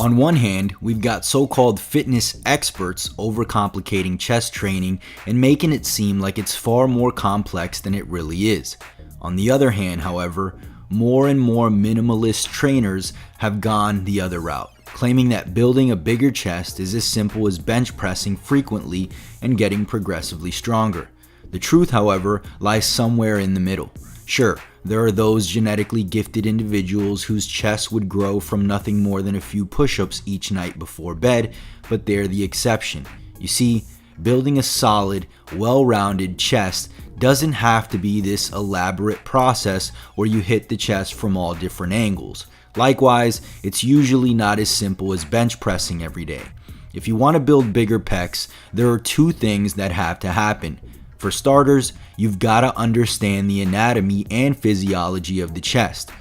On one hand, we've got so-called fitness experts overcomplicating chest training and making it seem like it's far more complex than it really is. On the other hand, however, more and more minimalist trainers have gone the other route, claiming that building a bigger chest is as simple as bench pressing frequently and getting progressively stronger. The truth, however, lies somewhere in the middle. Sure, there are those genetically gifted individuals whose chests would grow from nothing more than a few push-ups each night before bed, but they're the exception. You see, building a solid, well-rounded chest doesn't have to be this elaborate process where you hit the chest from all different angles. Likewise, it's usually not as simple as bench pressing every day. If you want to build bigger pecs, there are two things that have to happen. For starters, you've got to understand the anatomy and physiology of the chest.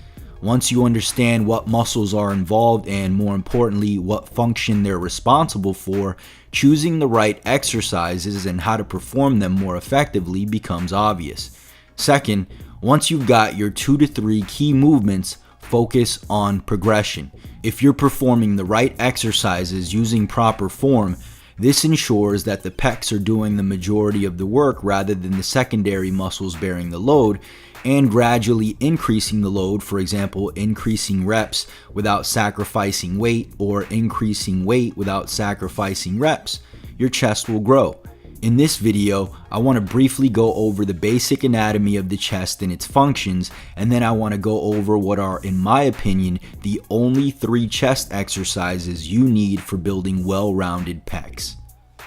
Once you understand what muscles are involved and, more importantly, what function they're responsible for, choosing the right exercises and how to perform them more effectively becomes obvious. Second, once you've got your 2 to 3 key movements, focus on progression. If you're performing the right exercises using proper form, this ensures that the pecs are doing the majority of the work rather than the secondary muscles bearing the load, and gradually increasing the load, for example, increasing reps without sacrificing weight or increasing weight without sacrificing reps, your chest will grow. In this video, I want to briefly go over the basic anatomy of the chest and its functions, and then I want to go over what are, in my opinion, the only 3 chest exercises you need for building well-rounded pecs.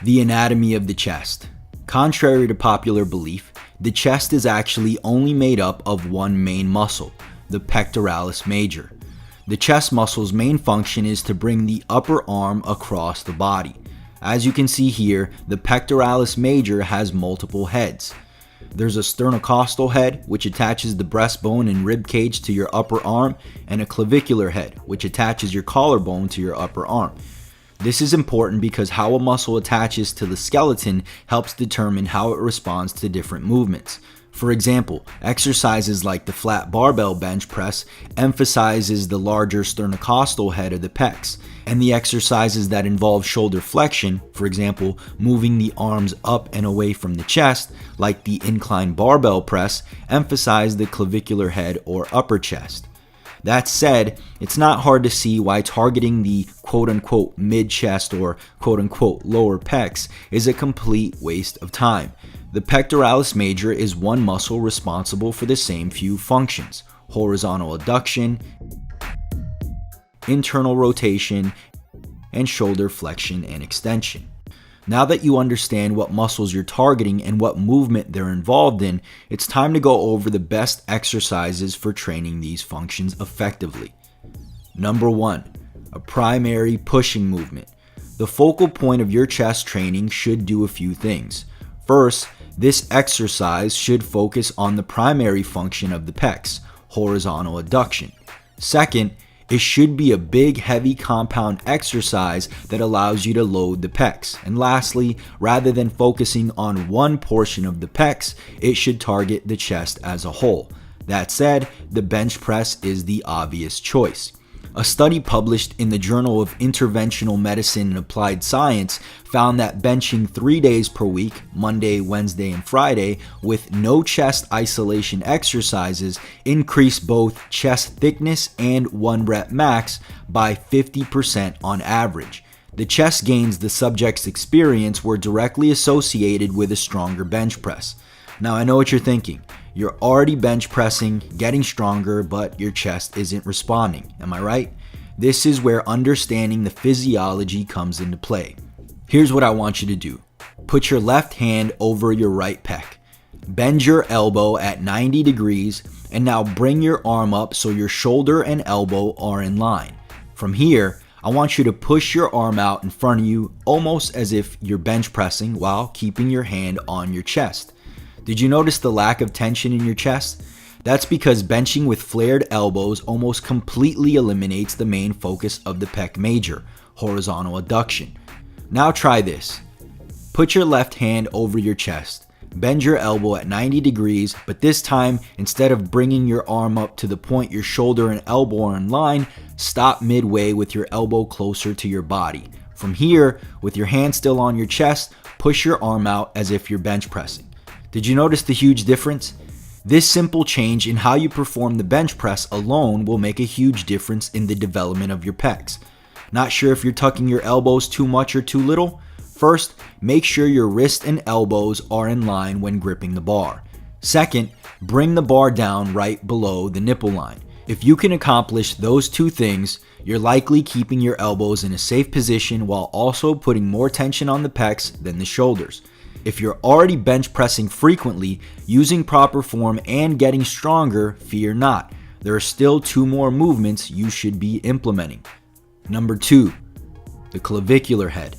The anatomy of the chest. Contrary to popular belief, the chest is actually only made up of one main muscle, the pectoralis major. The chest muscle's main function is to bring the upper arm across the body. As you can see here, the pectoralis major has multiple heads. There's a sternocostal head, which attaches the breastbone and rib cage to your upper arm, and a clavicular head, which attaches your collarbone to your upper arm. This is important because how a muscle attaches to the skeleton helps determine how it responds to different movements. For example, exercises like the flat barbell bench press emphasizes the larger sternocostal head of the pecs, and the exercises that involve shoulder flexion, for example, moving the arms up and away from the chest, like the incline barbell press, emphasize the clavicular head or upper chest. That said, it's not hard to see why targeting the quote-unquote mid-chest or quote-unquote lower pecs is a complete waste of time. The pectoralis major is one muscle responsible for the same few functions: horizontal adduction, internal rotation, and shoulder flexion and extension. Now that you understand what muscles you're targeting and what movement they're involved in, it's time to go over the best exercises for training these functions effectively. Number 1, a primary pushing movement. The focal point of your chest training should do a few things. First, this exercise should focus on the primary function of the pecs, horizontal adduction. Second, it should be a big, heavy compound exercise that allows you to load the pecs. And lastly, rather than focusing on one portion of the pecs, it should target the chest as a whole. That said, the bench press is the obvious choice. A study published in the Journal of Interventional Medicine and Applied Science found that benching 3 days per week, Monday, Wednesday, and Friday, with no chest isolation exercises increased both chest thickness and 1 rep max by 50% on average. The chest gains the subjects experience were directly associated with a stronger bench press. Now I know what you're thinking. You're already bench pressing, getting stronger, but your chest isn't responding. Am I right? This is where understanding the physiology comes into play. Here's what I want you to do. Put your left hand over your right pec. Bend your elbow at 90 degrees and now bring your arm up so your shoulder and elbow are in line. From here, I want you to push your arm out in front of you almost as if you're bench pressing while keeping your hand on your chest. Did you notice the lack of tension in your chest? That's because benching with flared elbows almost completely eliminates the main focus of the pec major, horizontal adduction. Now try this. Put your left hand over your chest. bend your elbow at 90 degrees, but this time, instead of bringing your arm up to the point your shoulder and elbow are in line, stop midway with your elbow closer to your body. From here, with your hand still on your chest, push your arm out as if you're bench pressing. Did you notice the huge difference? This simple change in how you perform the bench press alone will make a huge difference in the development of your pecs. Not sure if you're tucking your elbows too much or too little? First, make sure your wrist and elbows are in line when gripping the bar. Second, bring the bar down right below the nipple line. If you can accomplish those two things, you're likely keeping your elbows in a safe position while also putting more tension on the pecs than the shoulders. If you're already bench pressing frequently, using proper form and getting stronger, fear not. There are still 2 more movements you should be implementing. Number 2, the clavicular head.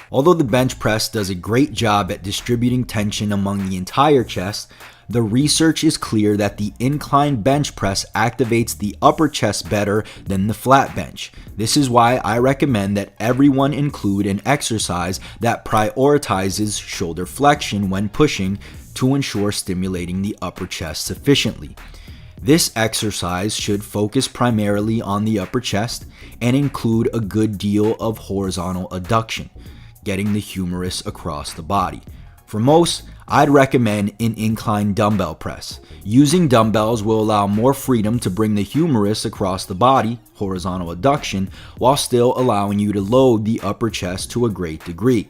Although the bench press does a great job at distributing tension among the entire chest, the research is clear that the inclined bench press activates the upper chest better than the flat bench. This is why I recommend that everyone include an exercise that prioritizes shoulder flexion when pushing to ensure stimulating the upper chest sufficiently. This exercise should focus primarily on the upper chest and include a good deal of horizontal adduction, getting the humerus across the body. For most, I'd recommend an incline dumbbell press. Using dumbbells will allow more freedom to bring the humerus across the body, horizontal adduction, while still allowing you to load the upper chest to a great degree.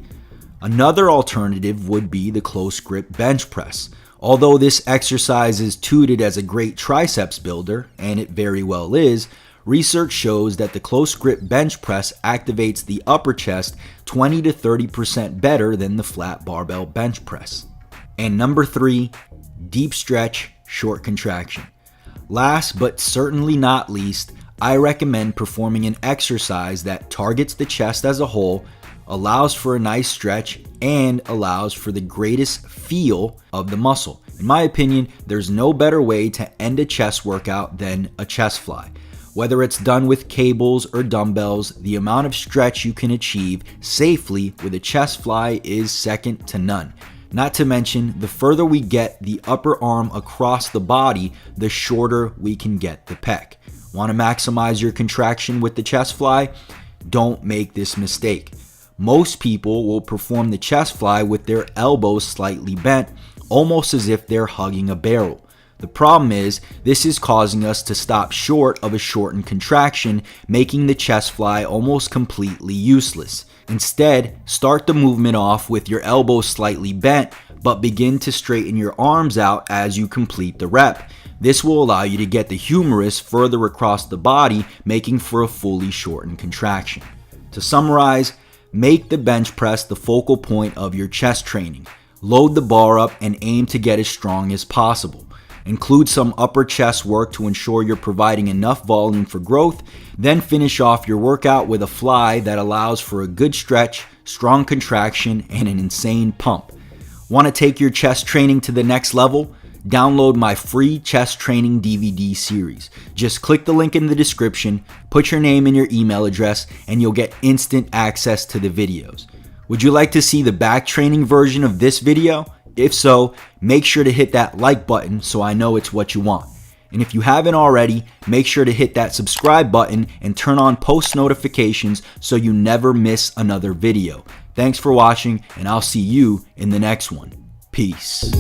Another alternative would be the close grip bench press. Although this exercise is touted as a great triceps builder, and it very well is, research shows that the close grip bench press activates the upper chest 20 to 30% better than the flat barbell bench press. And number 3, deep stretch, short contraction. Last but certainly not least, I recommend performing an exercise that targets the chest as a whole, allows for a nice stretch, and allows for the greatest feel of the muscle. In my opinion, there's no better way to end a chest workout than a chest fly. Whether it's done with cables or dumbbells, the amount of stretch you can achieve safely with a chest fly is second to none. Not to mention, the further we get the upper arm across the body, the shorter we can get the pec. Want to maximize your contraction with the chest fly? Don't make this mistake. Most people will perform the chest fly with their elbows slightly bent, almost as if they're hugging a barrel. The problem is, this is causing us to stop short of a shortened contraction, making the chest fly almost completely useless. Instead, start the movement off with your elbows slightly bent, but begin to straighten your arms out as you complete the rep. This will allow you to get the humerus further across the body, making for a fully shortened contraction. To summarize, make the bench press the focal point of your chest training. Load the bar up and aim to get as strong as possible. Include some upper chest work to ensure you're providing enough volume for growth, then finish off your workout with a fly that allows for a good stretch, strong contraction, and an insane pump. Want to take your chest training to the next level? Download my free chest training DVD series. Just click the link in the description, put your name and your email address, and you'll get instant access to the videos. Would you like to see the back training version of this video? If so, make sure to hit that like button so I know it's what you want. And if you haven't already, make sure to hit that subscribe button and turn on post notifications so you never miss another video. Thanks for watching, and I'll see you in the next one. Peace.